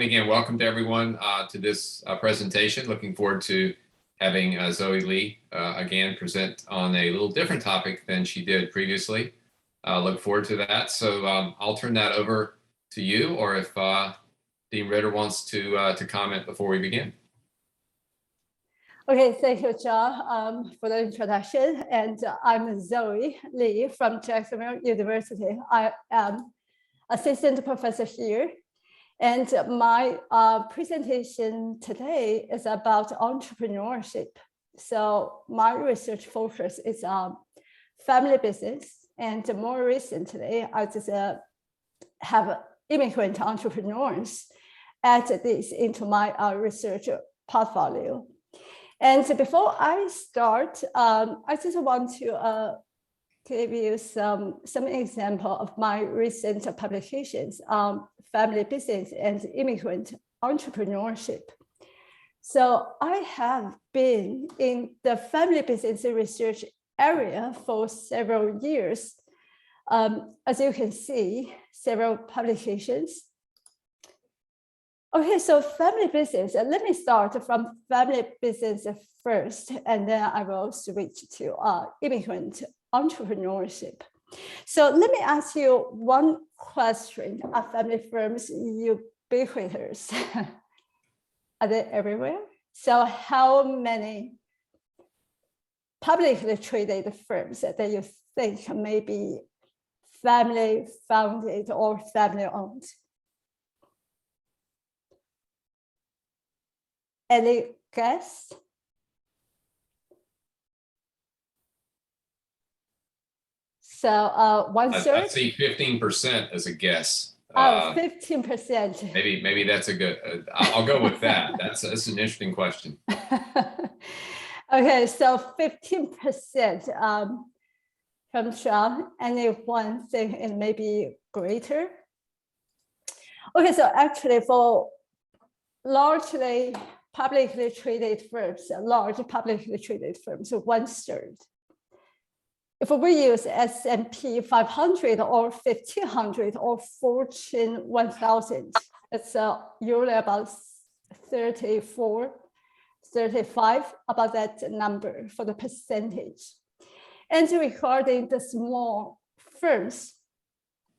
again, welcome to everyone to this presentation. Looking forward to having Zoe Lee again present on a little different topic than she did previously. Look forward to that. So I'll turn that over to you, or if Dean Ritter wants to comment before we begin. Okay, thank you, John, for the introduction. And I'm Zoe Lee from Jacksonville University. I am assistant professor here. And my presentation today is about entrepreneurship. So my research focus is on family business. And more recently, I just have immigrant entrepreneurs add this into my research portfolio. And before I start, I just want to give you some example of my recent publications on family business and immigrant entrepreneurship. So I have been in the family business research area for several years. As you can see, several publications. Okay, so family business, let me start from family business first, and then I will switch to immigrant entrepreneurship. So let me ask you one question. Are family firms ubiquitous? Are they everywhere? So how many publicly traded firms that you think may be family founded or family owned? Any guess? So one third? I'd say 15% as a guess. 15%. Maybe that's a good, I'll go with that. That's an interesting question. Okay, so 15% from Sean, anyone think it may be greater? Okay, so actually for largely publicly traded firms, large publicly traded firms, so 1/3. If we use S&P 500 or 1500 or Fortune 1000, it's usually about 34, 35, about that number for the percentage. And regarding the small firms,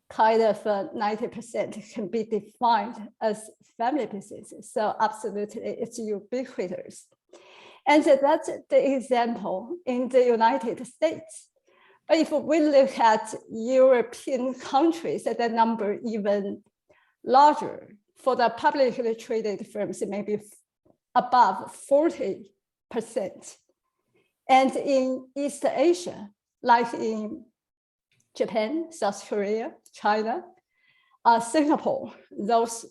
kind of 90% can be defined as family businesses. So absolutely, it's ubiquitous. And that's the example in the United States. But if we look at European countries, that number even larger. For the publicly traded firms, it may be above 40%. And in East Asia, like in Japan, South Korea, China, Singapore, those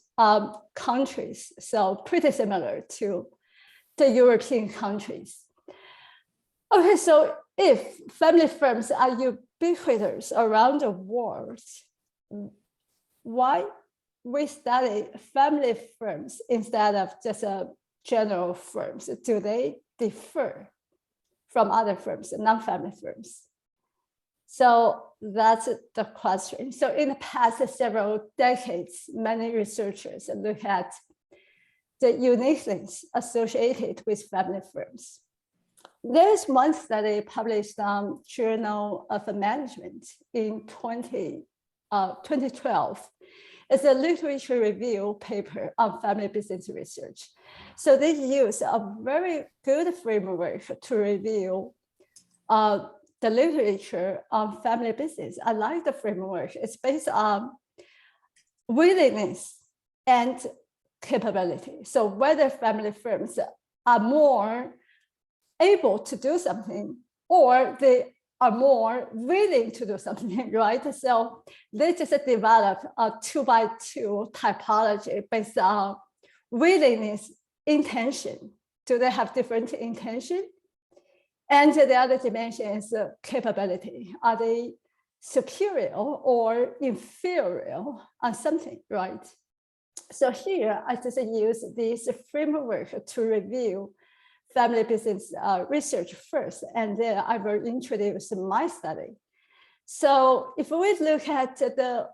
countries, so pretty similar to the European countries. Okay, so if family firms are ubiquitous around the world, why we study family firms instead of just general firms? Do they differ from other firms, non-family firms? So that's the question. So in the past several decades, many researchers look at the uniqueness associated with family firms. There's one study published on Journal of Management in 2012. It's a literature review paper on family business research. So they use a very good framework to review the literature on family business. I like the framework. It's based on willingness and capability. So whether family firms are more able to do something or they are more willing to do something, right? So they just develop a 2x2 typology based on willingness, intention. Do they have different intention? And the other dimension is capability. Are they superior or inferior on something, right? So here, I just use this framework to review family business research first, and then I will introduce my study. So if we look at the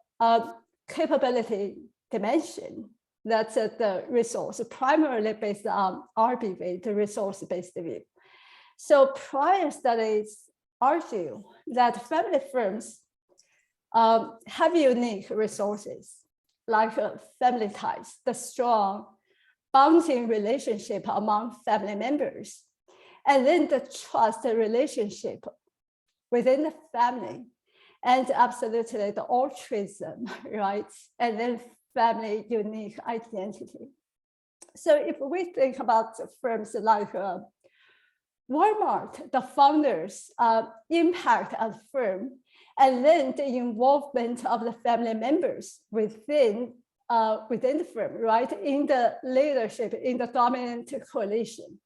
capability dimension, That's the resource, primarily based on RBV, the resource-based view. So prior studies argue that family firms have unique resources, like family ties, the strong bonding relationship among family members, and then the trust relationship within the family, and absolutely the altruism, right? And then family unique identity. So if we think about firms like Walmart, the founders' impact on the firm, and then the involvement of the family members within the firm, right, in the leadership, in the dominant coalition.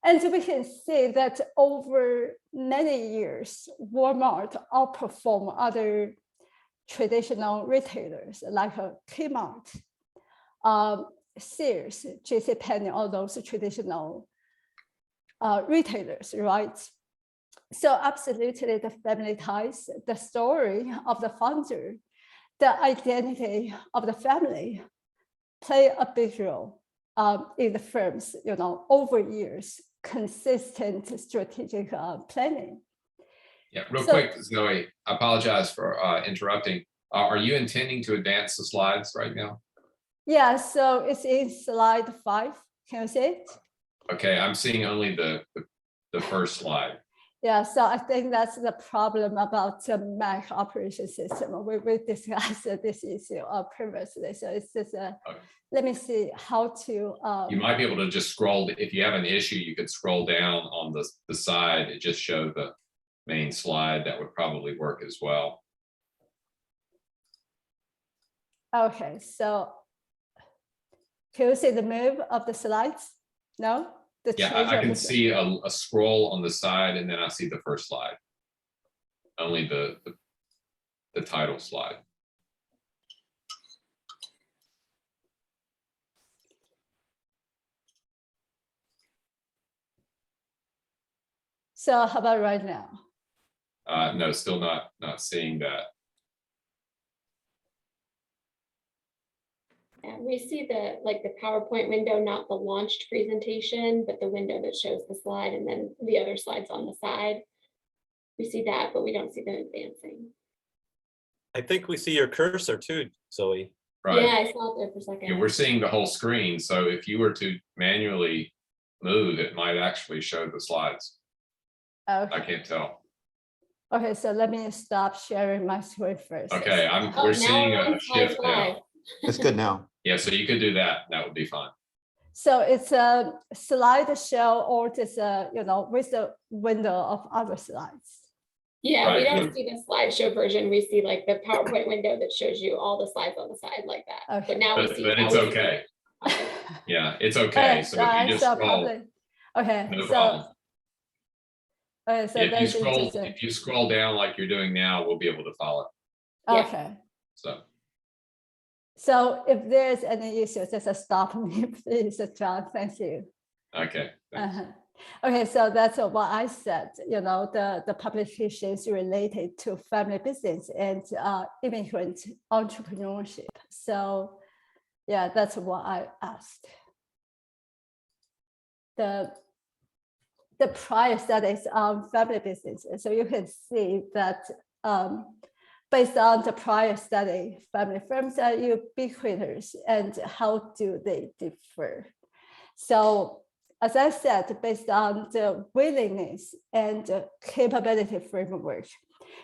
And we can see that over many years, Walmart outperformed other traditional retailers like Kmart, Sears, JCPenney, all those traditional retailers, right? So absolutely the family ties, the story of the founder, the identity of the family play a big role in the firm's, over years, consistent strategic planning. Yeah, real quick, Zoe, I apologize for interrupting. Are you intending to advance the slides right now? Yeah, so it's in slide 5. Can you see it? Okay, I'm seeing only the first slide. Yeah, so I think that's the problem about the Mac operation system. We discussed this issue previously. So it's just, let me see how to. You might be able to just scroll. If you have an issue, you could scroll down on the side. It just showed the main slide. That would probably work as well. Okay, so can you see the move of the slides? No? Yeah, I can see a scroll on the side, and then I see the first slide. Only the title slide. So how about right now? No, still not seeing that. And we see the PowerPoint window, not the launched presentation, but the window that shows the slide and then the other slides on the side. We see that, but we don't see them advancing. I think we see your cursor too, Zoe. Right. Yeah, I saw it there for a second. Yeah, we're seeing the whole screen. So if you were to manually move, it might actually show the slides. Okay. I can't tell. Okay, so let me stop sharing my screen first. Okay, we're seeing a shift now. It's good now. Yeah, so you could do that. That would be fine. So it's a slideshow or just with the window of other slides. Yeah, we Right. don't see the slideshow version. We see like the PowerPoint window that shows you all the slides on the side like that. Okay. But now we see. But now it's we see- okay. Yeah, it's okay. So if you just scroll, probably, okay, no so problem. okay, so If you scroll down like you're doing now, we'll be able to follow. Yeah. okay. So So if there's any issue, just stop me, please, John. Thank you. okay. Thanks. Okay, so that's what I said. The publications related to family business and immigrant entrepreneurship. So, yeah, that's what I asked. The prior studies on family business. So you can see that based on the prior study, family firms are ubiquitous, and how do they differ? So as I said, based on the willingness and capability framework,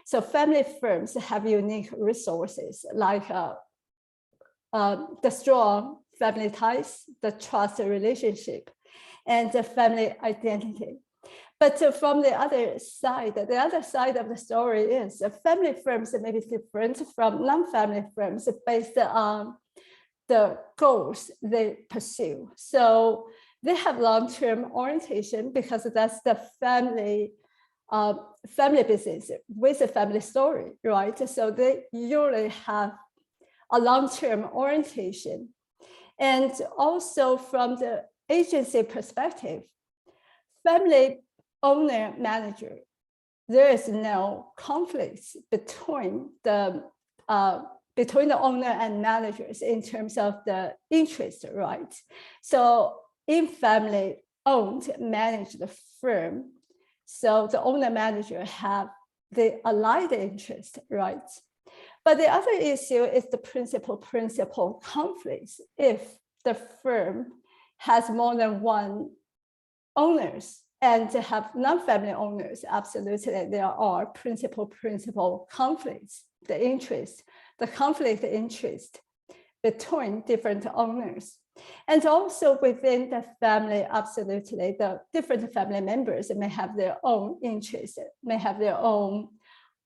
so family firms have unique resources like the strong family ties, the trust relationship, and the family identity. But from the other side of the story is family firms may be different from non-family firms based on the goals they pursue. So they have long-term orientation because that's the family business with a family story, right? So they usually have a long-term orientation. And also from the agency perspective, family owner manager, there is no conflicts between the between the owner and managers in terms of the interest, right? So in family-owned managed firm, so the owner manager have the aligned interest, right? But the other issue is the principal conflicts. If the firm has more than one owners and to have non-family owners, absolutely there are principal conflicts, the conflict interest between different owners. And also within the family, absolutely, the different family members may have their own interests, may have their own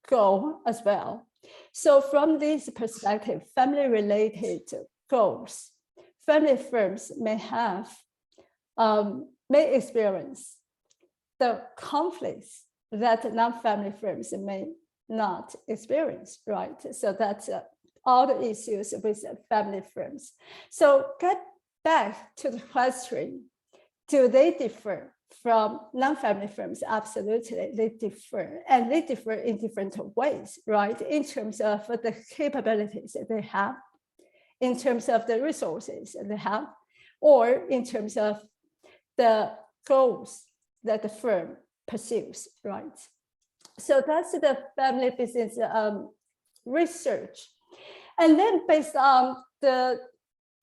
goal as well. So from this perspective, family-related goals, family firms may have, may experience the conflicts that non-family firms may not experience, right? So that's all the issues with family firms. So get back to the question, do they differ from non-family firms? Absolutely, they differ, and they differ in different ways, right? In terms of the capabilities that they have, in terms of the resources that they have, or in terms of the goals that the firm pursues, right? So that's the family business research. And then based on the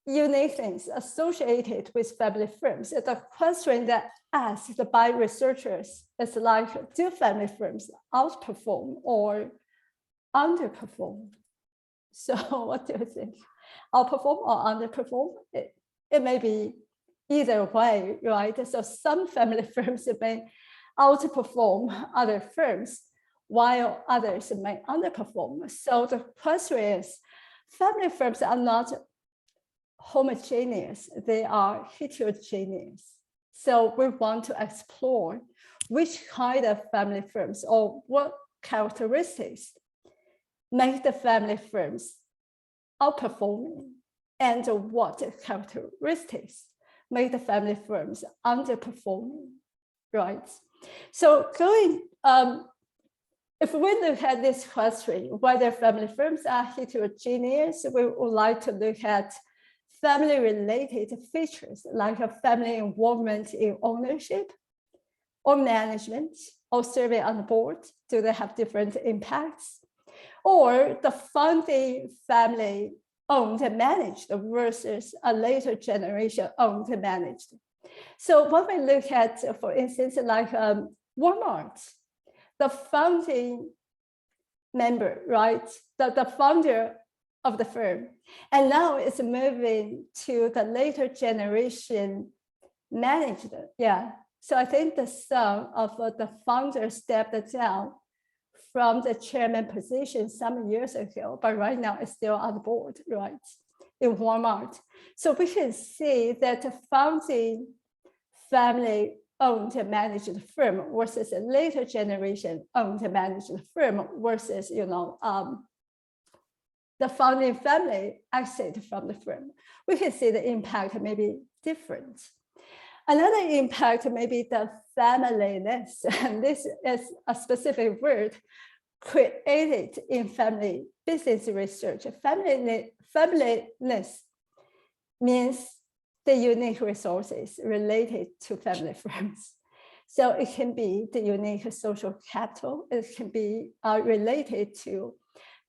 unique things associated with family firms, the question that asked by researchers is like, do family firms outperform or underperform? So what do you think? Outperform or underperform? It may be either way, right? So some family firms may outperform other firms, while others may underperform. So the question is, family firms are not homogeneous, they are heterogeneous. So we want to explore which kind of family firms or what characteristics make the family firms outperforming, and what characteristics make the family firms underperforming, right? So going, if we look at this question, whether family firms are heterogeneous, we would like to look at family-related features like a family involvement in ownership or management or serving on the board. Do they have different impacts? Or the founding family owned and managed versus a later generation owned and managed. So when we look at, for instance, like Walmart, the founding member, right? The founder of the firm, and now it's moving to the later generation managed. Yeah. So I think the son of the founder stepped down from the chairman position some years ago, but right now it's still on the board, right? In Walmart. So we can see that the founding family owned and managed firm versus a later generation owned and managed firm versus, the founding family exit from the firm. We can see the impact may be different. Another impact may be the familyness, and this is a specific word created in family business research. Familyness means the unique resources related to family firms. So it can be the unique social capital. It can be related to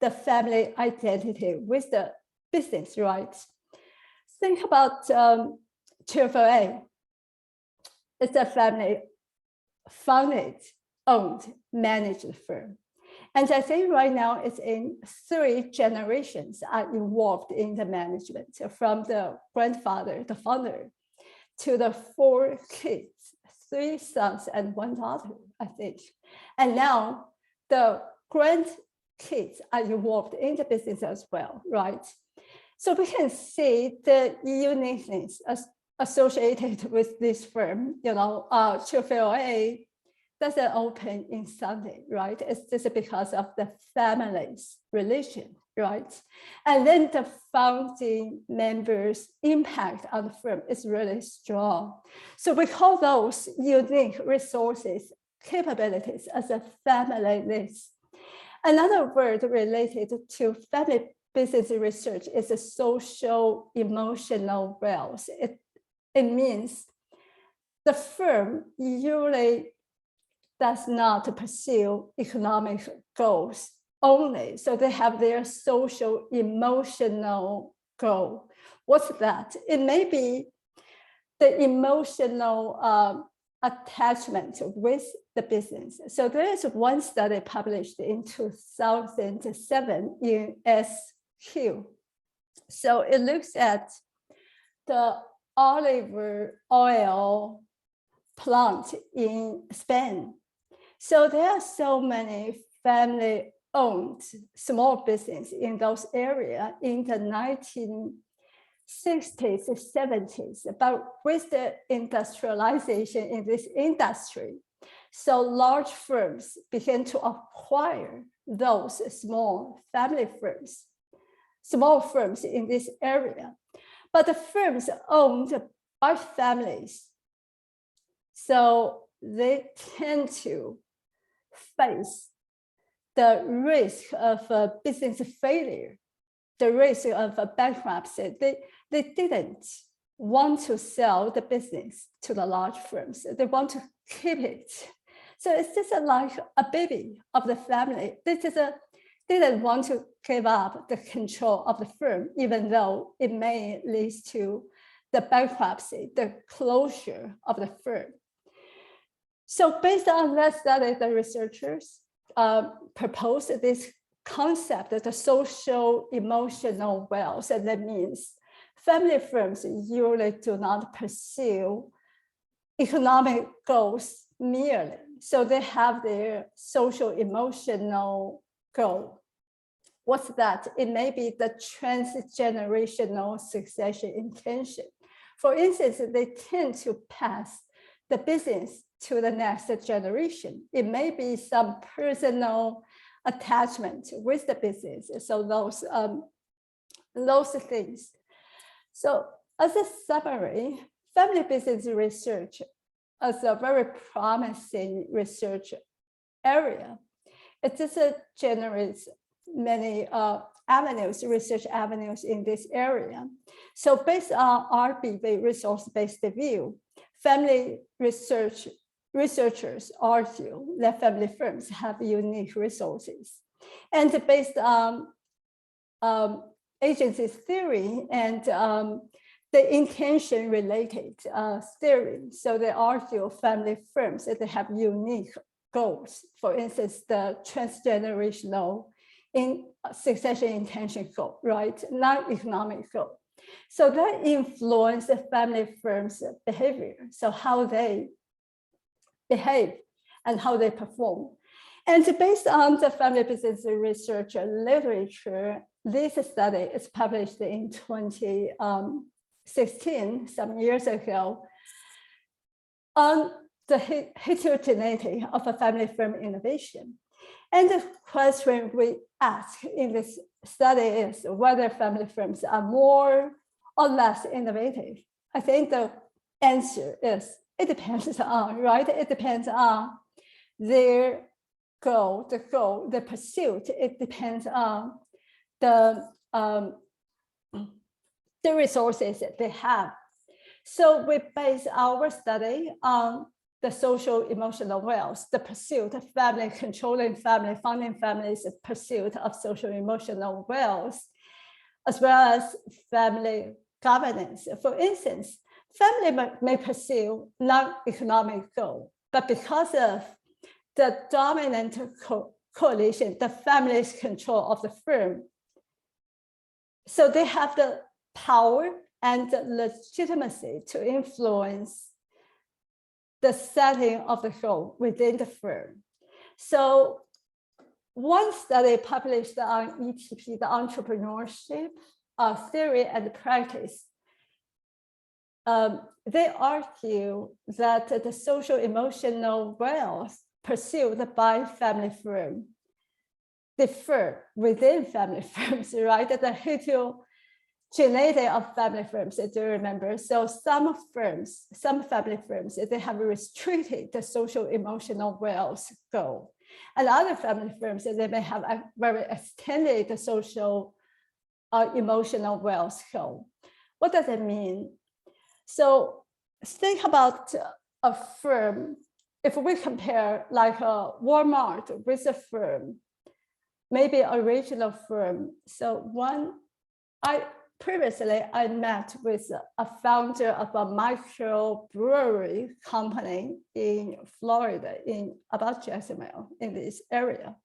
the family identity with the business, right? Think about Bfra. It's a family founded, owned, managed firm. And I think right now it's in 3 generations are involved in the management, from the grandfather, the founder, to the 4 kids, 3 sons and 1 daughter, I think. And now the grandkids are involved in the business as well, right? So we can see the uniqueness associated with this firm. Bfra doesn't open in Sunday, right? It's just because of the family's relation, right? And then the founding members' impact on the firm is really strong. So we call those unique resources, capabilities as a familyness. Another word related to family business research is a social emotional wealth. It means the firm usually does not pursue economic goals only. So they have their social emotional goal. What's that? It may be the emotional attachment with the business. So there is one study published in 2007 in SQ. So it looks at the olive oil plant in Spain. So there are so many family-owned small businesses in those areas in the 1960s, 70s, but with the industrialization in this industry, so large firms began to acquire those small family firms, small firms in this area. But the firms owned by families, so they tend to face the risk of business failure, the risk of bankruptcy. They didn't want to sell the business to the large firms. They want to keep it. So it's just like a baby of the family. They just didn't want to give up the control of the firm, even though it may lead to the bankruptcy, the closure of the firm. So based on that study, the researchers proposed this concept of the social emotional wealth. And that means family firms usually do not pursue economic goals merely. So they have their social emotional goal. What's that? It may be the transgenerational succession intention. For instance, they tend to pass the business to the next generation. It may be some personal attachment with the business. So those things. So as a summary, family business research is a very promising research area. It just generates many avenues, research avenues in this area. So based on RBV, resource-based view, family researchers argue that family firms have unique resources. And based on agency theory and the intention related theory, so they argue family firms that they have unique goals. For instance, the transgenerational in succession intention goal, right? Non-economic goal. So that influences the family firms' behavior. So how they behave and how they perform. And based on the family business research literature, this study is published in 2016, some years ago, on the heterogeneity of a family firm innovation. And the question we ask in this study is whether family firms are more or less innovative. I think the answer is it depends on, right? It depends on their goal, the pursuit. It depends on the resources that they have. So we base our study on the social emotional wealth, the pursuit of family, controlling family, founding families, the pursuit of social emotional wealth, as well as family governance. For instance, family may pursue non-economic goal, but because of the dominant coalition, the family's control of the firm, so they have the power and the legitimacy to influence the setting of the goal within the firm. So one study published on ETP, the entrepreneurship theory and practice, they argue that the social emotional wealth pursued by family firm differ within family firms, right? The heterogeneity of family firms, do you remember? So some firms, some family firms, they have restricted the social emotional wealth goal. And other family firms, they may have a very extended social emotional wealth goal. What does it mean? So think about a firm. If we compare like a Walmart with a firm, maybe a regional firm. So previously I met with a founder of a microbrewery company in Florida, about Jacksonville, in this area.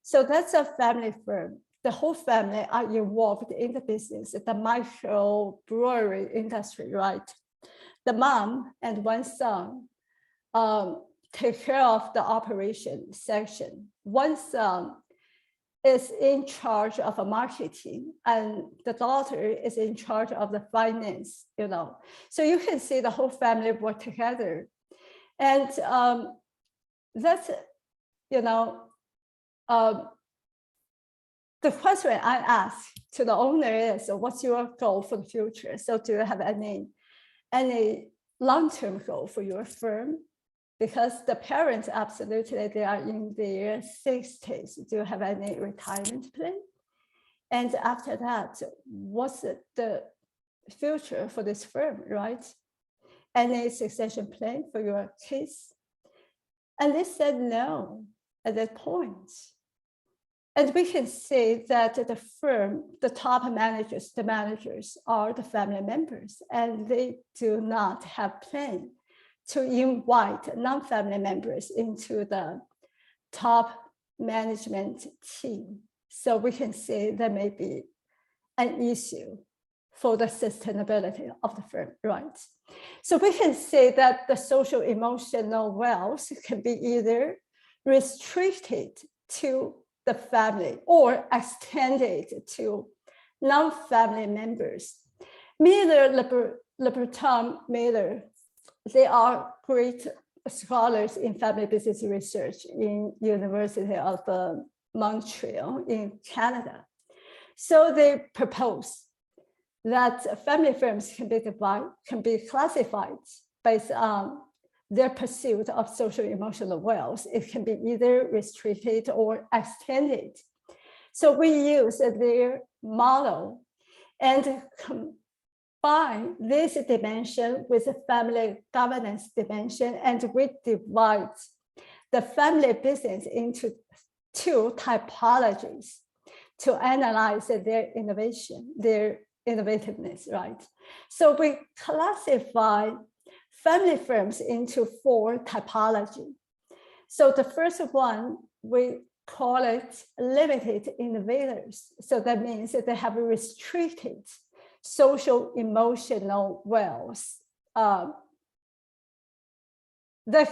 So that's a family firm. The whole family are involved in the business, the microbrewery industry, right? The mom and one son take care of the operation section. One son is in charge of a marketing, and the daughter is in charge of the finance, So you can see the whole family work together. And that's, the question I ask to the owner is, what's your goal for the future? So do you have any long-term goal for your firm? Because the parents, absolutely, they are in their 60s. Do you have any retirement plan? And after that, what's the future for this firm, right? Any succession plan for your kids? And they said no at that point. And we can see that the firm, the top managers, the managers are the family members, and they do not have plan to invite non-family members into the top management team. So we can see there may be an issue for the sustainability of the firm, right? So we can say that the social emotional wealth can be either restricted to the family or extended to non-family members. Miller, Liberton Miller, they are great scholars in family business research in University of Montreal in Canada. So they propose that family firms can be classified based on their pursuit of social emotional wealth. It can be either restricted or extended. So we use their model and combine this dimension with the family governance dimension, and we divide the family business into two typologies to analyze their innovation, their innovativeness, right? So we classify family firms into four typologies. So the first one, we call it limited innovators. So that means that they have restricted social emotional wealth, that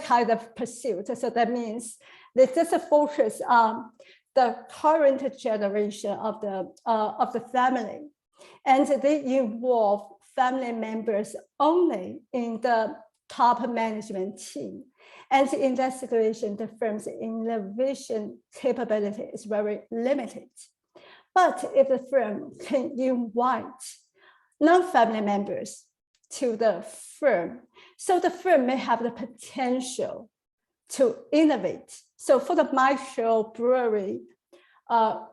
kind of pursuit. So that means they just focus on the current generation of the family, and they involve family members only in the top management team. And in that situation, the firm's innovation capability is very limited. But if the firm can invite non-family members to the firm, so the firm may have the potential to innovate. So for the microbrewery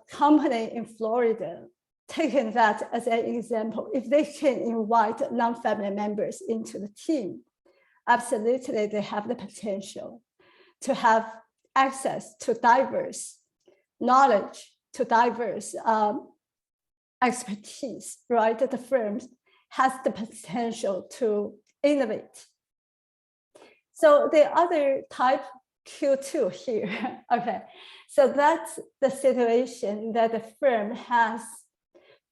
company in Florida, taking that as an example, if they can invite non-family members into the team, absolutely they have the potential to have access to diverse knowledge, to diverse expertise, right? That the firm has the potential to innovate. So the other type, Q2 here, okay. So that's the situation that the firm has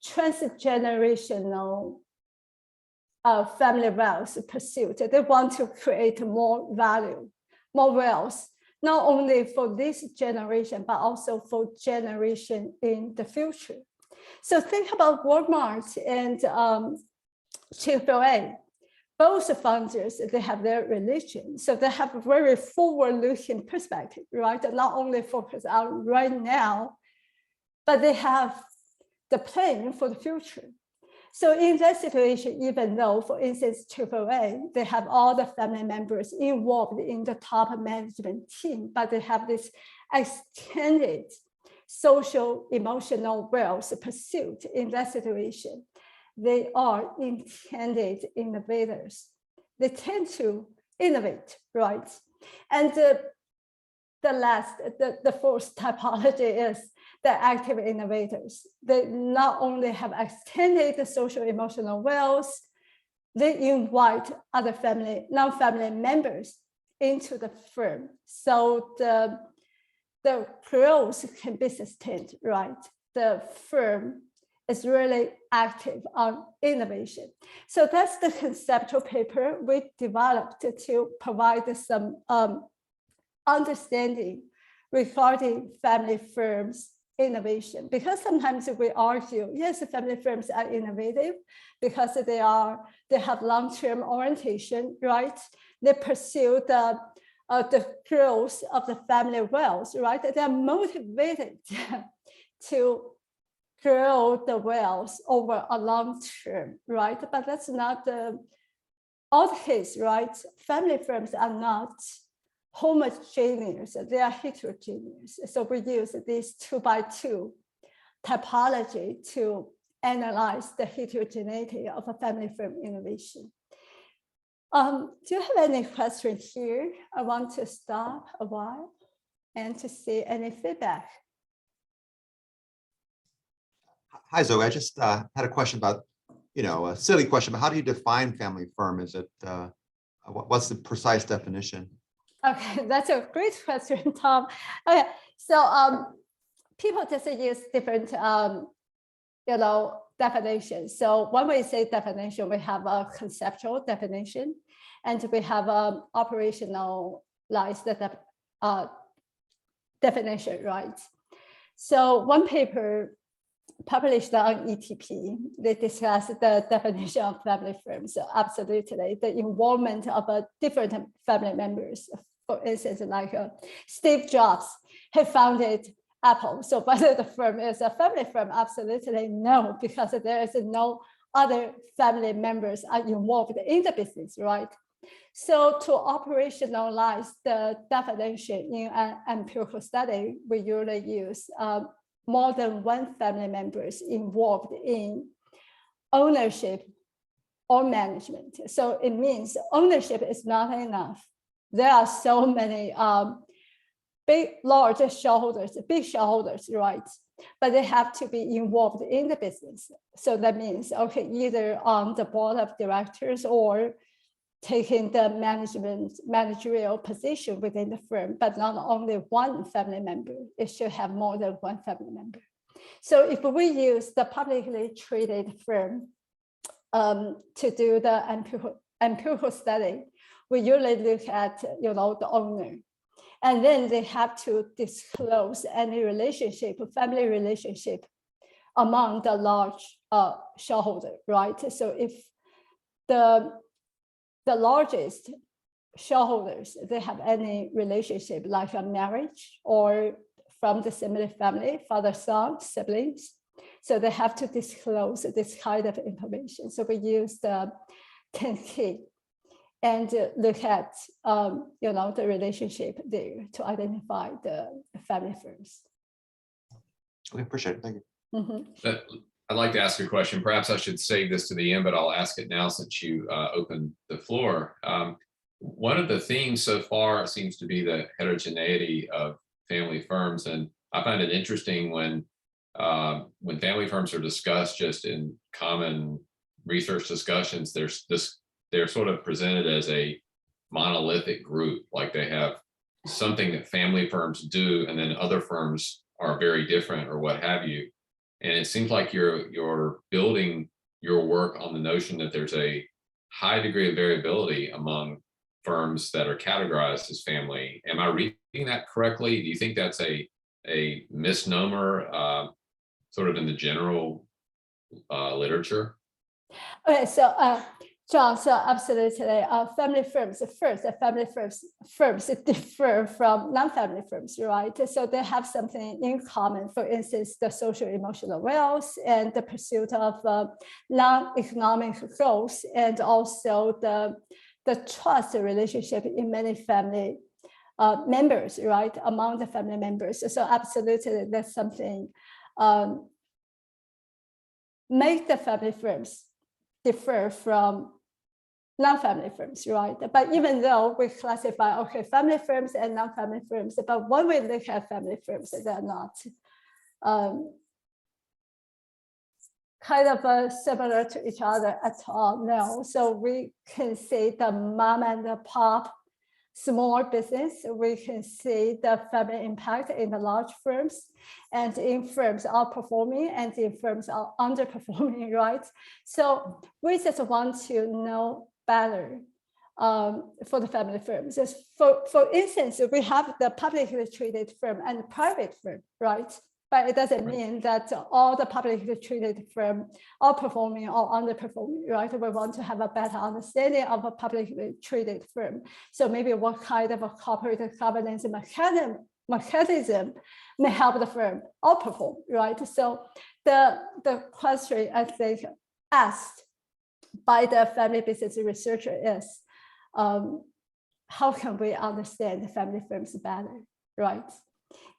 transgenerational family wealth pursuit. They want to create more value, more wealth, not only for this generation, but also for generation in the future. So think about Walmart and Chick-fil-A. Both founders, they have their religion. So they have a very forward-looking perspective, right? Not only focus on right now, but they have the plan for the future. So in that situation, even though, for instance, Chick-fil-A, they have all the family members involved in the top management team, but they have this extended social emotional wealth pursuit in that situation, they are intended innovators. They tend to innovate, right? And the fourth typology is the active innovators. They not only have extended social emotional wealth, they invite other non-family members into the firm. So the growth can be sustained, right? The firm is really active on innovation. So that's the conceptual paper we developed to provide some understanding regarding family firms innovation, because sometimes we argue, yes, family firms are innovative because they have long-term orientation, right? They pursue the growth of the family wealth, right? They are motivated to grow the wealth over a long term, right? But that's not all the case, right? Family firms are not homogeneous, they are heterogeneous. So we use this 2x2 typology to analyze the heterogeneity of a family firm innovation. Do you have any questions here? I want to stop a while and to see any feedback. Hi, Zoe. I just had a question about, a silly question, but how do you define family firm? Is it, what's the precise definition? Okay, that's a great question, Tom. Okay, so people just use different, definitions. So when we say definition, we have a conceptual definition, and we have an operationalized definition, right? So one paper published on ETP, they discuss the definition of family firm. So absolutely, the involvement of different family members. For instance, like Steve Jobs, he founded Apple. So whether the firm is a family firm, absolutely no, because there is no other family members are involved in the business, right? So to operationalize the definition in an empirical study, we usually use more than one family members involved in ownership or management. So it means ownership is not enough. There are so many large shareholders, big shareholders, right? But they have to be involved in the business. So that means, okay, either on the board of directors or taking the managerial position within the firm, but not only one family member, it should have more than one family member. So if we use the publicly traded firm to do the empirical study, we usually look at the owner, and then they have to disclose any relationship, family relationship among the large shareholder, right? So if the largest shareholders, they have any relationship like a marriage or from the similar family, father, son, siblings. So they have to disclose this kind of information. So we use the 10K and look at the relationship there to identify the family firms. Okay, appreciate it. Thank you. Mm-hmm. I'd like to ask a question. Perhaps I should save this to the end, but I'll ask it now since you opened the floor. One of the themes so far seems to be the heterogeneity of family firms, and I find it interesting when family firms are discussed just in common research discussions. They're sort of presented as a monolithic group, like they have something that family firms do, and then other firms are very different, or what have you. And it seems like you're building your work on the notion that there's a high degree of variability among firms that are categorized as family. Am I reading that correctly? Do you think that's a misnomer, sort of in the general literature? Okay, so John, so absolutely, family firms, first, family firms differ from non-family firms, right? So they have something in common, for instance, the social emotional wealth and the pursuit of non-economic growth, and also the trust relationship in many family members, right, among the family members. So absolutely, that's something make the family firms differ from non-family firms, right? But even though we classify, okay, family firms and non-family firms, but when we look at family firms, they're not kind of similar to each other at all, no. So we can see the mom and the pop small business, we can see the family impact in the large firms, and in firms are performing and in firms are underperforming, right? So we just want to know better for the family firms. For instance, we have the publicly traded firm and private firm, right? But it doesn't mean that all the publicly traded firms are performing or underperforming, right? We want to have a better understanding of a publicly traded firm. So maybe what kind of a corporate governance mechanism may help the firm outperform, right? So the question I think asked by the family business researcher is, how can we understand the family firms better, right?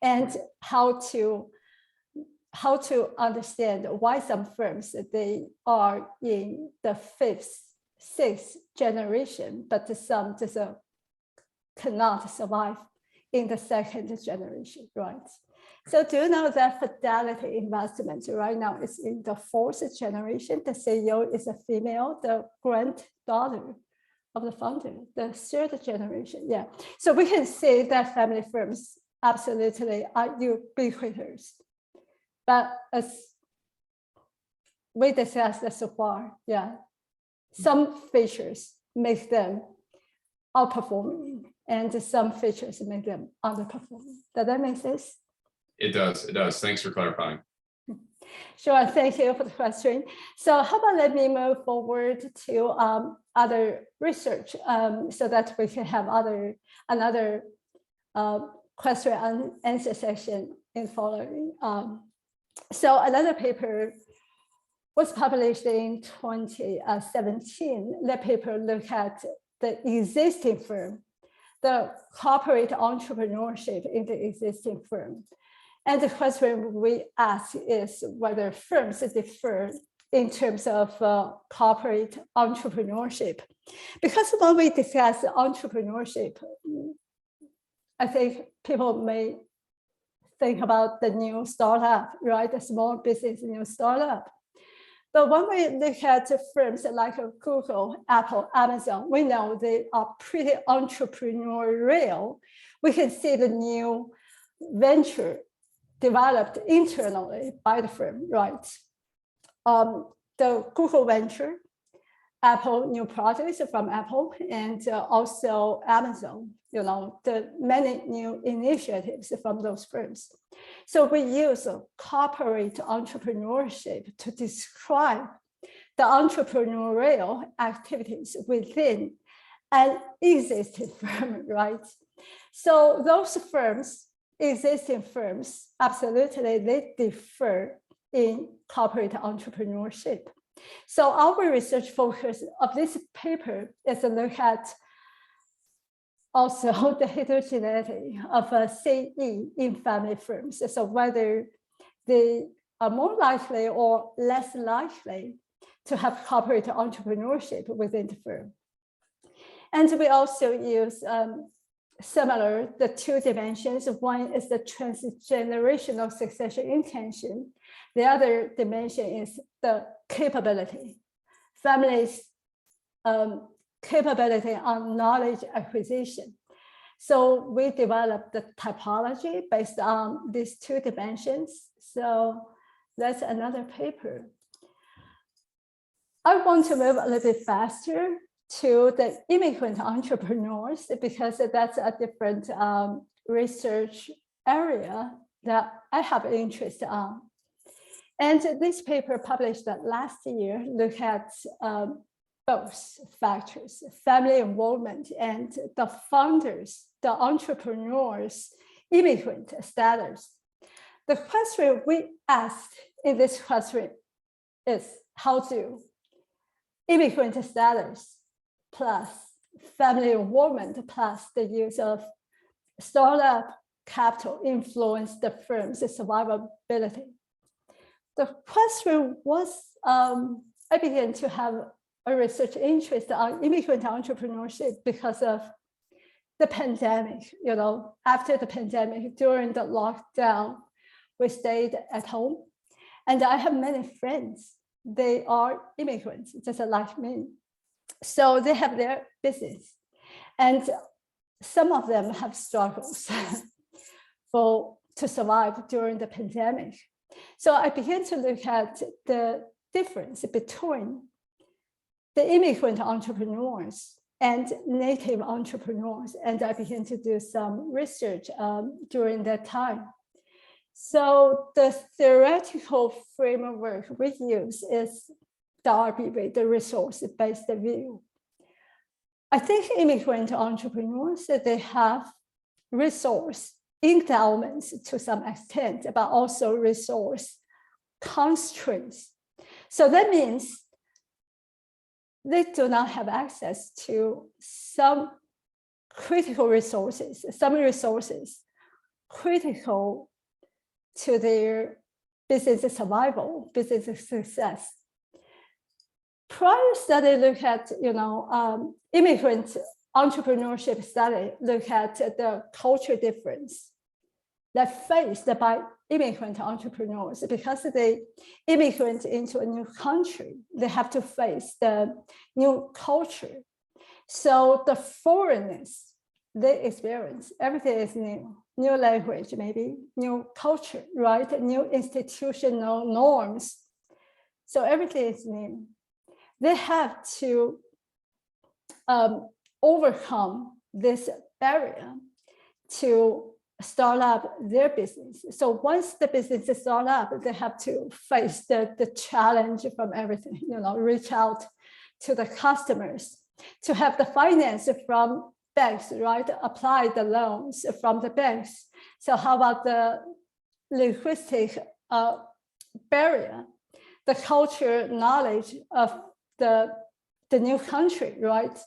And how to understand why some firms, they are in the fifth, sixth generation, but some just cannot survive in the second generation, right? So do you know that Fidelity Investments right now is in the fourth generation? The CEO is a female, the granddaughter of the founder, the third generation, yeah. So we can see that family firms absolutely are ubiquitous. But as we discussed so far, yeah, some features make them outperforming and some features make them underperforming. Does that make sense? It does. It does. Thanks for clarifying. Sure, thank you for the question. So how about let me move forward to other research so that we can have another question and answer section in following. So another paper was published in 2017. That paper looked at the existing firm, the corporate entrepreneurship in the existing firm. And the question we ask is whether firms differ in terms of corporate entrepreneurship. Because when we discuss entrepreneurship, I think people may think about the new startup, right? The small business new startup. But when we look at firms like Google, Apple, Amazon, we know they are pretty entrepreneurial. We can see the new venture developed internally by the firm, right? The Google venture, Apple new projects from Apple, and also Amazon, you know, the many new initiatives from those firms. So we use corporate entrepreneurship to describe the entrepreneurial activities within an existing firm, right? So those firms, existing firms, absolutely, they differ in corporate entrepreneurship. So our research focus of this paper is to look at also the heterogeneity of CE in family firms. So whether they are more likely or less likely to have corporate entrepreneurship within the firm. And we also use the two dimensions. One is the transgenerational succession intention. The other dimension is the capability, families' capability on knowledge acquisition. So we developed the typology based on these two dimensions. So that's another paper. I want to move a little bit faster to the immigrant entrepreneurs because that's a different research area that I have interest on. And this paper published last year looked at both factors, family involvement and the founders, the entrepreneurs, immigrant status. The question we asked in this question is how do immigrant status plus family involvement plus the use of startup capital influence the firm's survivability? The question was, I began to have a research interest on immigrant entrepreneurship because of the pandemic. You know, after the pandemic, during the lockdown, we stayed at home. And I have many friends, they are immigrants, just like me. So they have their business. And some of them have struggles to survive during the pandemic. So I began to look at the difference between the immigrant entrepreneurs and native entrepreneurs. And I began to do some research during that time. So the theoretical framework we use is the RBV, the resource-based view. I think immigrant entrepreneurs, they have resource endowments to some extent, but also resource constraints. So that means they do not have access to some critical resources, critical to their business survival, business success. Prior study look at, immigrant entrepreneurship study look at the culture difference that faced by immigrant entrepreneurs, because they immigrate into a new country, they have to face the new culture. So the foreignness they experience, everything is new language, maybe new culture, right? New institutional norms. So everything is new. They have to overcome this barrier to start up their business. So once the business is started up, they have to face the challenge from everything, reach out to the customers, to have the finance from banks, right? Apply the loans from the banks. So how about the linguistic barrier, the culture knowledge of the new country, right?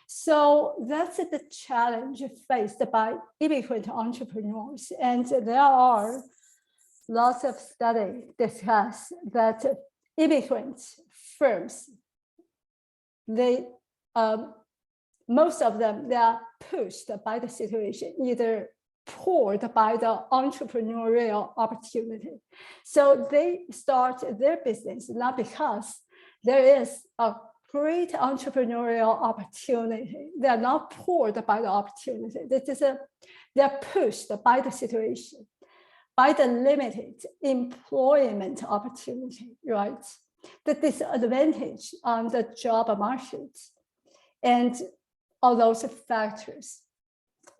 So that's the challenge faced by immigrant entrepreneurs. And there are lots of studies discuss that immigrant firms, they, most of them, they are pushed by the situation, either pulled by the entrepreneurial opportunity. So they start their business not because there is a great entrepreneurial opportunity. They are not pulled by the opportunity. They are pushed by the situation, by the limited employment opportunity, right? The disadvantage on the job market and all those factors.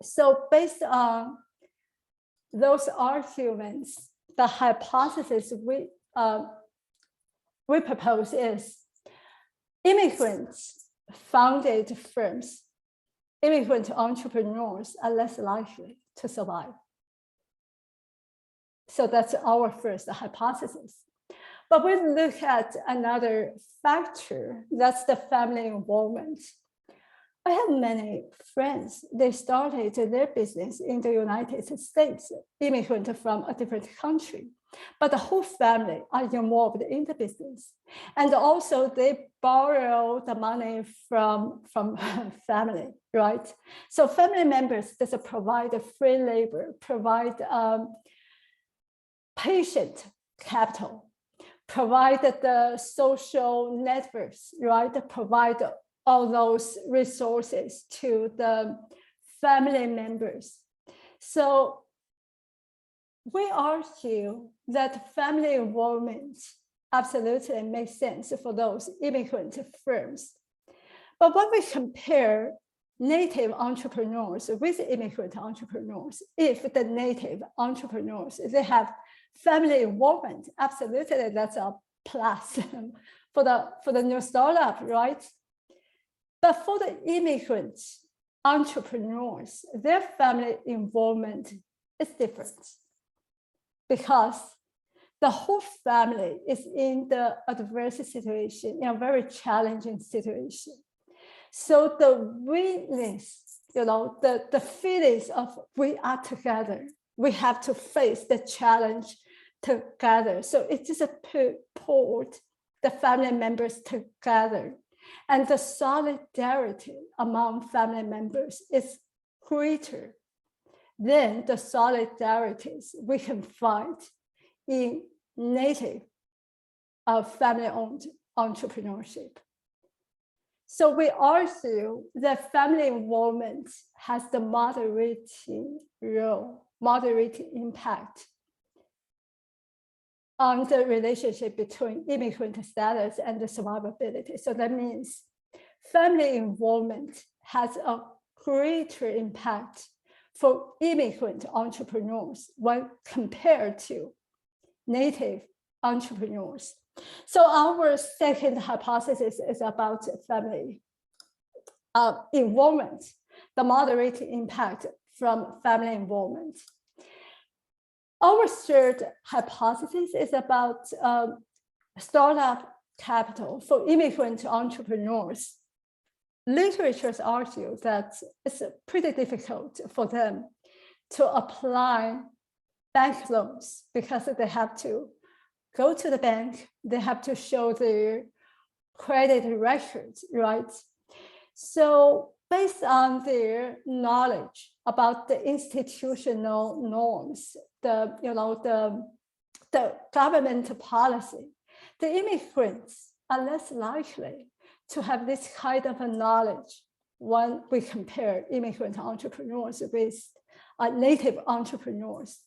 So based on those arguments, the hypothesis we propose is immigrant-founded firms, immigrant entrepreneurs are less likely to survive. So that's our first hypothesis. But we look at another factor, that's the family involvement. I have many friends, they started their business in the United States, immigrant from a different country, but the whole family are involved in the business. And also they borrow the money from family, right? So family members just provide free labor, provide patient capital, provide the social networks, right? Provide all those resources to the family members. So we argue that family involvement absolutely makes sense for those immigrant firms. But when we compare native entrepreneurs with immigrant entrepreneurs, if the native entrepreneurs, they have family involvement, absolutely that's a plus for the new startup, right? But for the immigrant entrepreneurs, their family involvement is different because the whole family is in the adverse situation, in a very challenging situation. So the willingness the feelings of we are together. We have to face the challenge together. So it just pulled the family members together. And the solidarity among family members is greater than the solidarities we can find in native family-owned entrepreneurship. So we argue that family involvement has the moderating role, moderating impact on the relationship between immigrant status and the survivability. So that means family involvement has a greater impact for immigrant entrepreneurs when compared to native entrepreneurs. So our second hypothesis is about family involvement, the moderating impact from family involvement. Our third hypothesis is about startup capital for immigrant entrepreneurs. Literatures argue that it's pretty difficult for them to apply bank loans because they have to go to the bank, they have to show their credit records, right? So based on their knowledge about the institutional norms, the government policy, the immigrants are less likely to have this kind of a knowledge when we compare immigrant entrepreneurs with native entrepreneurs.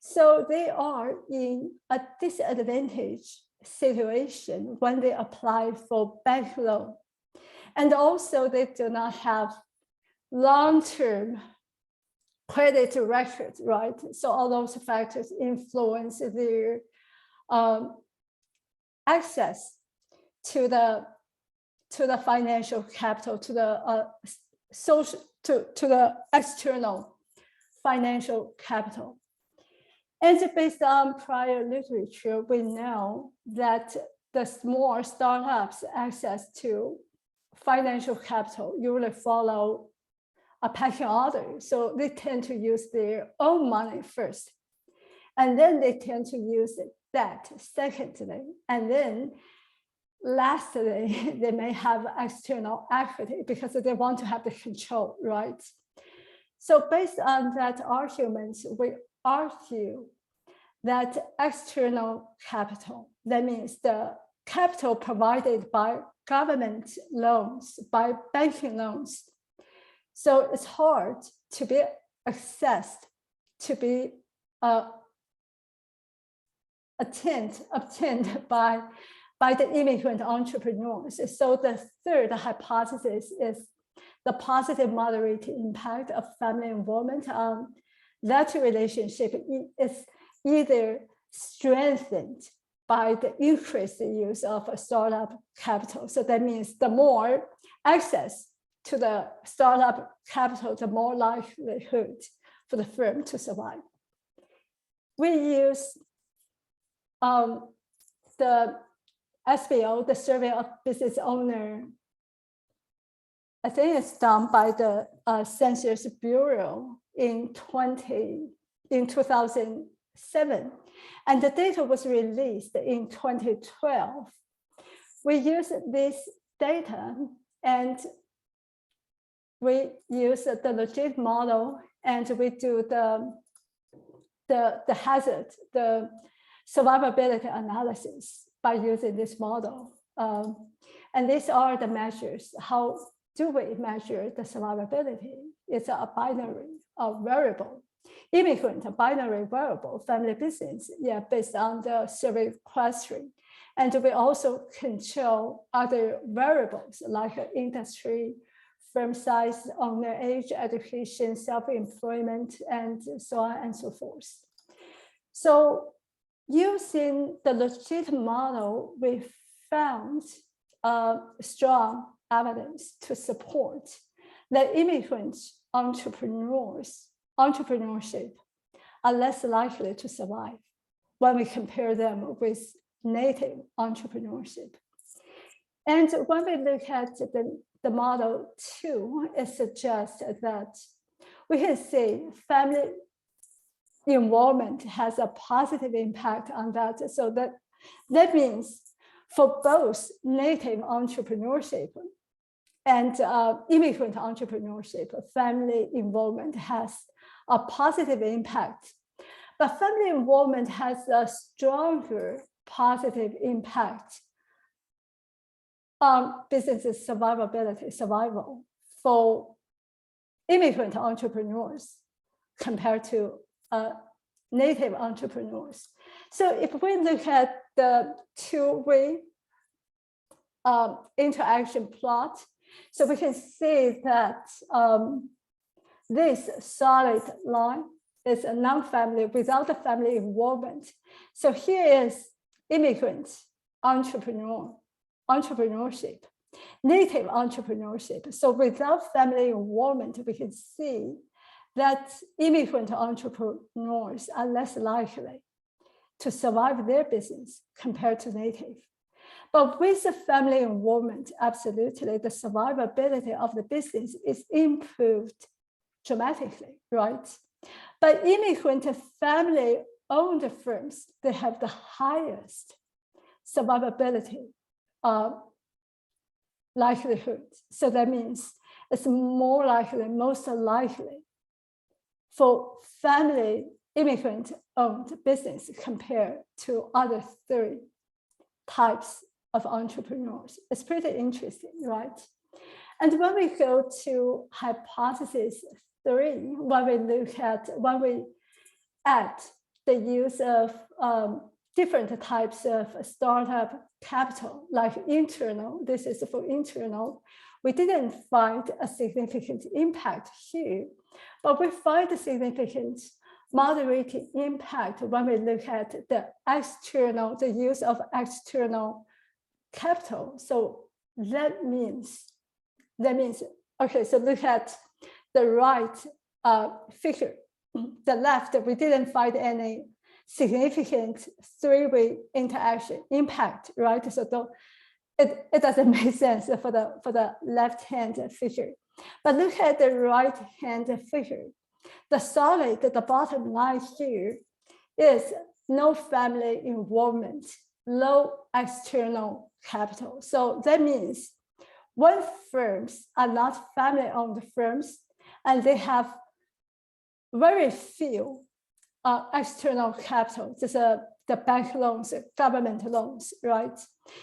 So they are in a disadvantaged situation when they apply for bank loan. And also they do not have long-term credit records, right? So all those factors influence their access to the financial capital, to the social, to the external financial capital. And based on prior literature, we know that the small startups access to financial capital usually follow a pecking order. So they tend to use their own money first, and then they tend to use debt secondly, and then lastly, they may have external equity because they want to have the control, right? So based on that argument, we argue that external capital, that means the capital provided by government loans, by banking loans. So it's hard to be accessed, to be obtained by the immigrant entrepreneurs. So the third hypothesis is the positive moderating impact of family involvement on that relationship is either strengthened by the increased use of a startup capital. So that means the more access to the startup capital, the more likelihood for the firm to survive. We use the SBO, the Survey of Business Owner. I think it's done by the Census Bureau in 2007. And the data was released in 2012. We use this data and we use the legit model, and we do the hazard, the survivability analysis by using this model. And these are the measures. How do we measure the survivability? It's a binary, a variable. Immigrant, a binary variable, family business, based on the survey question. And we also control other variables like industry, firm size, owner age, education, self-employment, and so on and so forth. So using the legit model, we found strong evidence to support that immigrant entrepreneurship are less likely to survive when we compare them with native entrepreneurship. And when we look at the model 2, it suggests that we can see family involvement has a positive impact on that. So that means for both native entrepreneurship and immigrant entrepreneurship, family involvement has a positive impact. But family involvement has a stronger positive impact on business survival for immigrant entrepreneurs compared to native entrepreneurs. So if we look at the two-way interaction plot, so we can see that this solid line is a non-family without the family involvement. So here is immigrant entrepreneurship, native entrepreneurship. So without family involvement, we can see that immigrant entrepreneurs are less likely to survive their business compared to native. But with the family involvement, absolutely, the survivability of the business is improved dramatically, right? But immigrant family-owned firms, they have the highest survivability likelihood. So that means it's more likely, most likely for family immigrant-owned business compared to other 3 types of entrepreneurs. It's pretty interesting, right? And when we go to hypothesis 3, when we add the use of different types of startup capital, like internal, this is for internal, we didn't find a significant impact here, but we find a significant moderating impact when we look at the use of external capital. So that means, okay, so look at the right figure. The left, we didn't find any significant 3-way interaction impact, right? So it doesn't make sense for the left-hand figure. But look at the right-hand figure. The bottom line here is no family involvement, low external capital. So that means when firms are not family-owned firms and they have very few external capital, just the bank loans, government loans, right?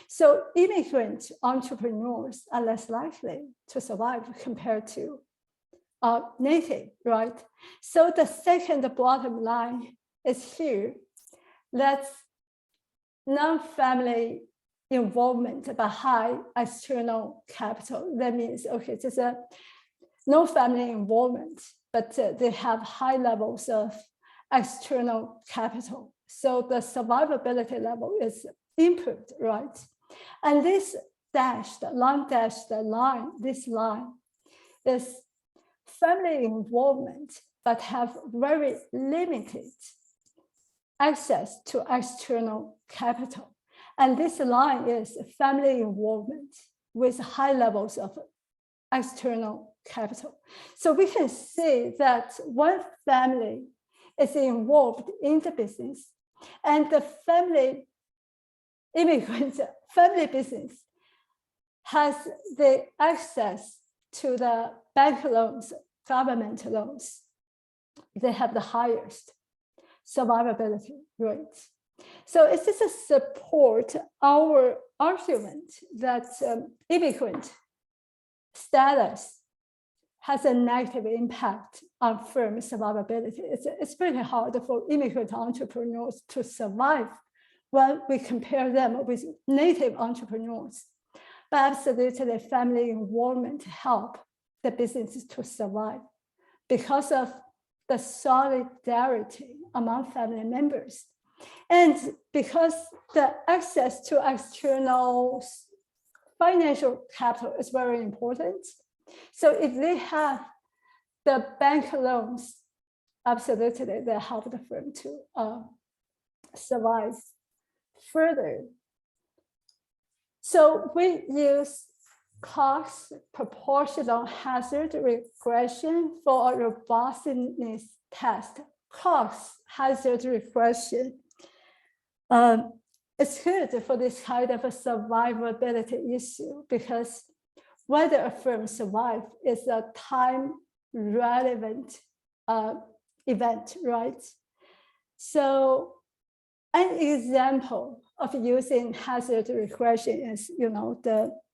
So immigrant entrepreneurs are less likely to survive compared to native, right? So the second bottom line is here. That's non-family involvement but high external capital. That means, okay, just no family involvement, but they have high levels of external capital. So the survivability level is improved, right? And this long dashed line, this line is family involvement, but have very limited access to external capital. And this line is family involvement with high levels of external capital. So we can see that one family is involved in the business and the family business has the access to the bank loans, government loans. They have the highest survivability rates. So it's just to support our argument that immigrant status has a negative impact on firm survivability. It's pretty hard for immigrant entrepreneurs to survive when we compare them with native entrepreneurs. But absolutely, family involvement help the businesses to survive because of the solidarity among family members. And because the access to external financial capital is very important. So if they have the bank loans, absolutely, they help the firm to survive further. So we use Cox proportional hazard regression for a robustness test. Cox hazard regression. It's good for this kind of a survivability issue because whether a firm survives is a time relevant event, right? So an example of using hazard regression is,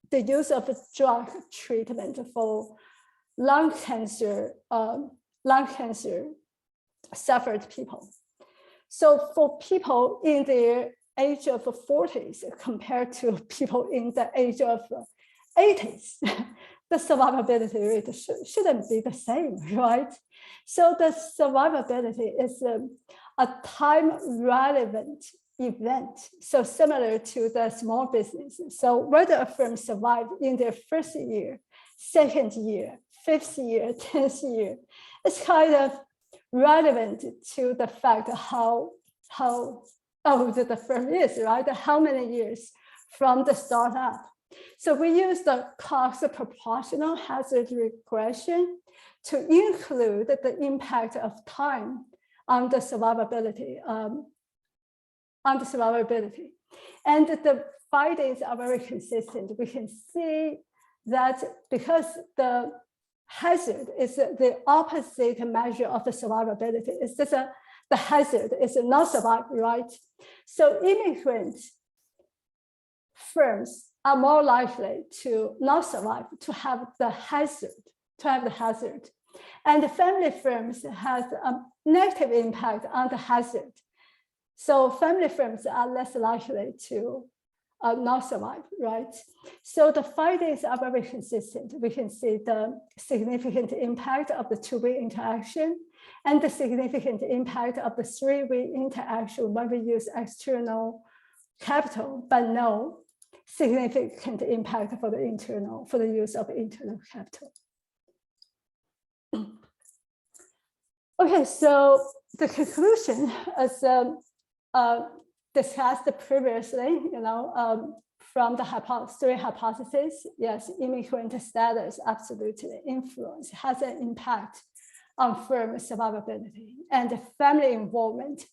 the use of drug treatment for lung cancer suffered people. So for people in their age of 40s compared to people in the age of 80s, the survivability rate shouldn't be the same, right? So the survivability is a time relevant event. So similar to the small business. So whether a firm survived in their first year, second year, fifth year, 10th year, it's kind of relevant to the fact how old the firm is, right? How many years from the startup. So we use the Cox proportional hazard regression to include the impact of time on the survivability. And the findings are very consistent. We can see that because the hazard is the opposite measure of the survivability. It's just the hazard is not survive, right? So immigrant firms are more likely to not survive, to have the hazard. And the family firms has a negative impact on the hazard. So family firms are less likely to not survive, right? So the findings are very consistent. We can see the significant impact of the two-way interaction and the significant impact of the three-way interaction when we use external capital, but no significant impact for the use of internal capital. Okay, so the conclusion is discussed previously, from the three hypotheses. Yes, immigrant status absolutely has an impact on firm survivability, and the family involvement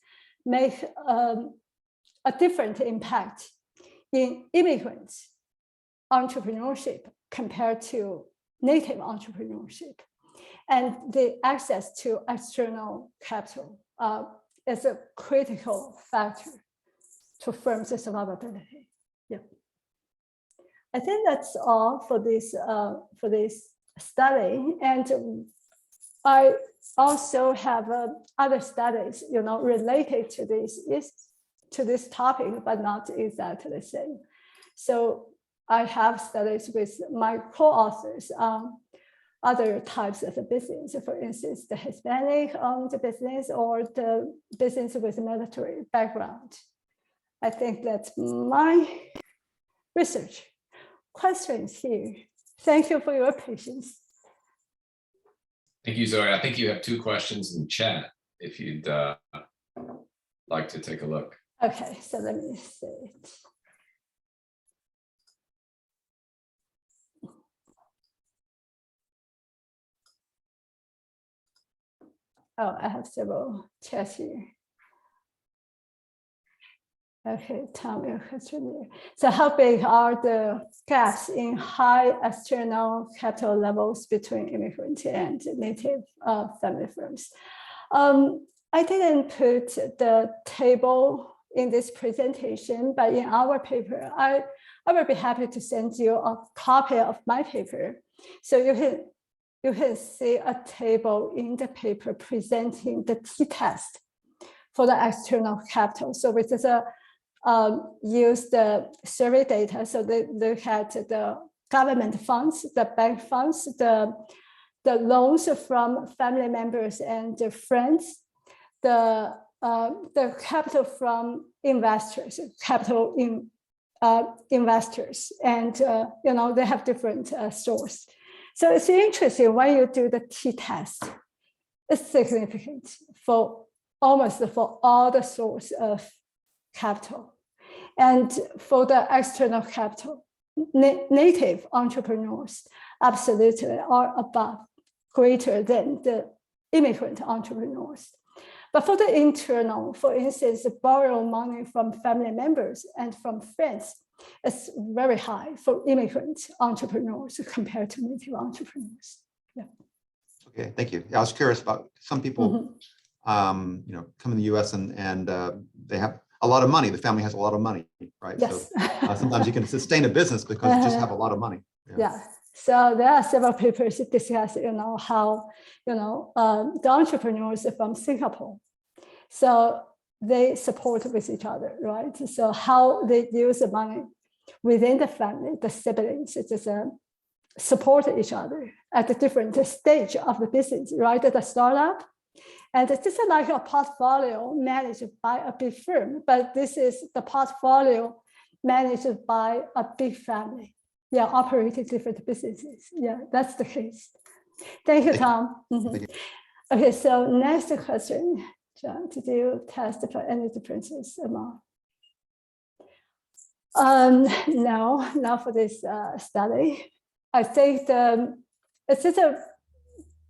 make a different impact in immigrant entrepreneurship compared to native entrepreneurship. And the access to external capital is a critical factor to firms' survivability. Yeah, I think that's all for this study. And I also have other studies, related to this topic, but not exactly the same. So I have studies with my co-authors on other types of the business, for instance, the Hispanic-owned business or the business with military background. I think that's my research. Questions here? Thank you for your patience. Thank you, Zoe. I think you have 2 questions in the chat if you'd like to take a look. Okay, so let me see it. Oh, I have several chats here. Okay, tell me a question here. So how big are the gaps in high external capital levels between immigrant and native family firms? I didn't put the table in this presentation, but in our paper, I would be happy to send you a copy of my paper. So you can see a table in the paper presenting the t-test for the external capital. So which is use the survey data. So they look at the government funds, the bank funds, the loans from family members and their friends, the capital from investors, investors, and they have different sources. So it's interesting when you do the t-test. It's significant for almost for all the source of capital. And for the external capital, native entrepreneurs absolutely are above, greater than the immigrant entrepreneurs. But for the internal, for instance, borrow money from family members and from friends, it's very high for immigrant entrepreneurs compared to native entrepreneurs. Yeah. Okay, thank you. Yeah, I was curious about some people, you know, come in the U.S. and they have a lot of money. The family has a lot of money, right? Yes. So sometimes you can sustain a business because you just have a lot of money. Yeah. So there are several papers that discuss, you know, how, you know, the entrepreneurs from Singapore, so they support with each other, right? So how they use the money within the family, the siblings, just support each other at a different stage of the business, right? At the startup. And this is like a portfolio managed by a big firm, but this is the portfolio managed by a big family. Yeah, operating different businesses. Yeah, that's the case. Thank you, Tom. Thank you. Okay, so next question. John, did you test for any differences among? No, not for this study. I think it's just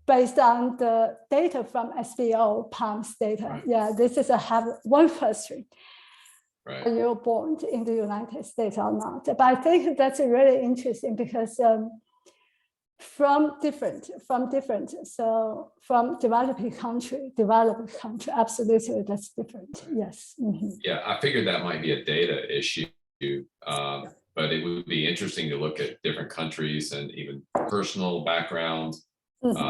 based on the data from SBO PALM's data. Right. Yeah, this is have one question. Right. Are you born in the United States or not? But I think that's really interesting because from different, so from developing country, developed country, absolutely that's different. Yes. Yeah, I figured that might be a data issue, but it would be interesting to look at different countries and even personal background,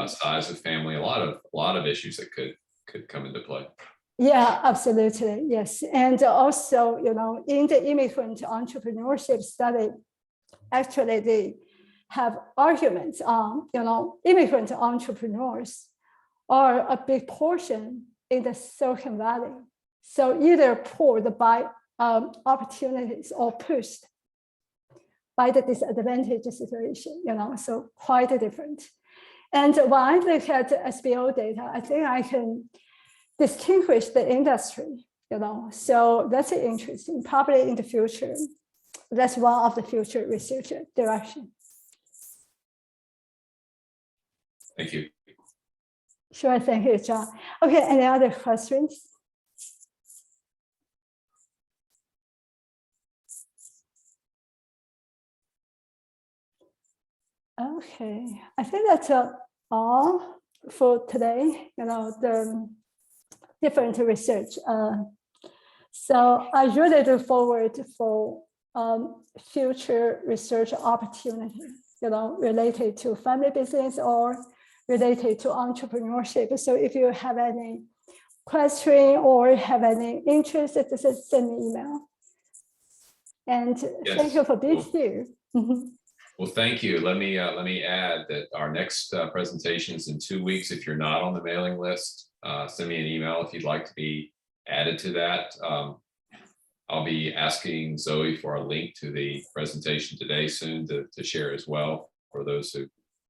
size of family, a lot of issues that could come into play. Yeah, absolutely. Yes. And also, you know, in the immigrant entrepreneurship study, actually they have arguments on, you know, immigrant entrepreneurs are a big portion in the Silicon Valley. So either pulled by opportunities or pushed by the disadvantaged situation, you know, so quite different. And when I look at the SBO data, I think I can distinguish the industry, you know, so that's interesting. Probably in the future, that's one of the future research direction. Thank you. Sure, thank you, John. Okay, any other questions? Okay, I think that's all for today. You know, the different research. So I really look forward for future research opportunity, you know, related to family business or related to entrepreneurship. So if you have any question or have any interest, just send me email. And Yes. thank you for being here. Well, thank you. Let me add that our next presentation is in 2 weeks. If you're not on the mailing list, send me an email if you'd like to be added to that. I'll be asking Zoe for a link to the presentation today soon to share as well for those who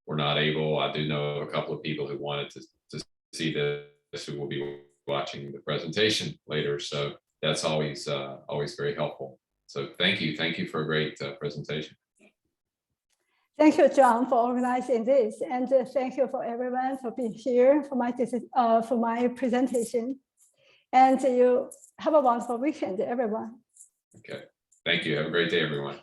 were not able. I do know a couple of people who wanted to see this who will be watching the presentation later. So that's always very helpful. So thank you for a great presentation. Thank you, John, for organizing this, and thank you for everyone for being here for my presentation. And you have a wonderful weekend, everyone. Okay, thank you. Have a great day, everyone.